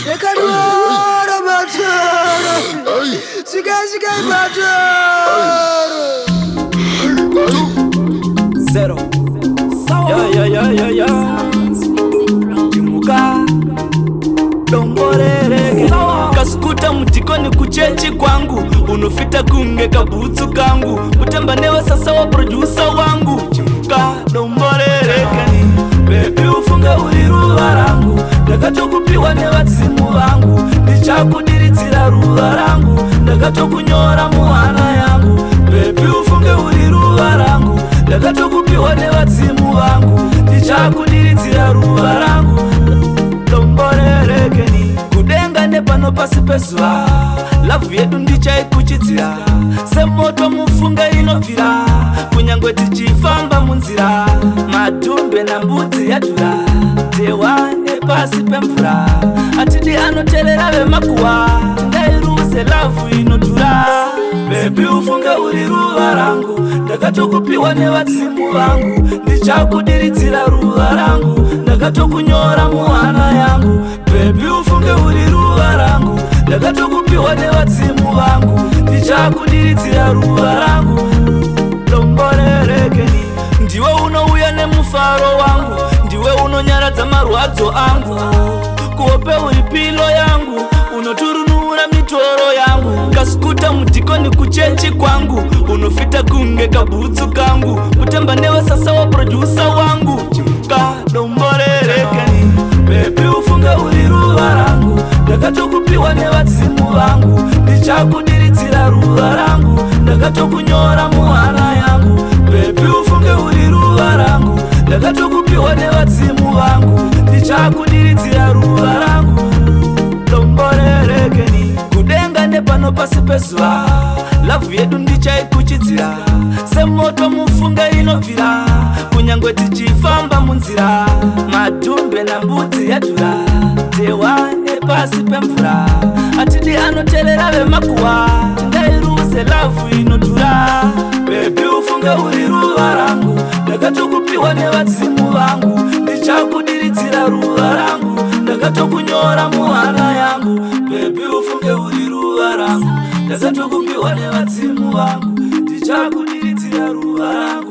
Dekadora batara. Sika batara. Zero. Ya. Kimuka Dongorere Kaskuta mutikoni kuchechi kwangu Unufita kunge kabutsu kangu Kutemba newe sasa wa producer wangu Chimuka Dongorere kani Baby ufunge uliruwa rangu Ndakato kupiwa newa tsimu wangu Nichakudiritira ruwa rangu Ndakato kunyora muhana yangu Baby ufunge uliruwa rangu Ndakato kupiwa newa tsimu wangu Nichakudiritira ruwa rangu Domborere keni Kudenga nepano pasi peswa Lavu yedu ndichai kuchitira Semoto mufunga inovira Kunyangwe tichifamba munzira Madumbe na mbudzi yatura Tewane pasi pemfura Atidi anotelera we makuwa Ndairuze lavu inotura Baby ufunge uliruwa rangu Ndakatokupiwa newatsimu wangu Ndichakudiritira ruwa rangu Ndakatokunyora muhana yangu Baby ufunge uliruwa rangu Ndakatokupiwa newatsimu wangu Ndichakudiritira ruwa rangu Domborere keni Ndiwe unouya nemufaro wangu Ndiwe unonyaradza marwadzo angu Kuope uri pilo yangu Unoturunura mitoro yangu Kaskuta mutikoni kuchechi kwangu Unofita kunge kabutsu kangu Kutemba newe sasa wa producer wangu Chimuka Domborere kani Baby ufunge uliruwa rangu Ndakatokupiwa newatsimu wangu Ndichakudiritira ruwa rangu Ndakatokunyora muhana yangu Baby ufunge uliruwa rangu Ndakatokupiwa newatsimu wangu Ndichakudiritira ruwa rangu Domborere keni Kudenga nepano pasi peswa Lavu yedu ndichai kuchitira Semoto mufunga inovira Kunyangwe tichifamba munzira Madumbe na mbudzi yatura Tewane pasi pemfura Atidi anotelera we makuwa Ndairuze lavu inotura Baby ufunge uliruwa rangu Ndakatokupiwa newatsimu wangu Ndichakudiritira ruwa rangu Ndakatokunyora muhana yangu Baby ufunge uliruwa rangu Ndakatokupiwa newatsimu wangu Ndichakudiritira ruwa rangu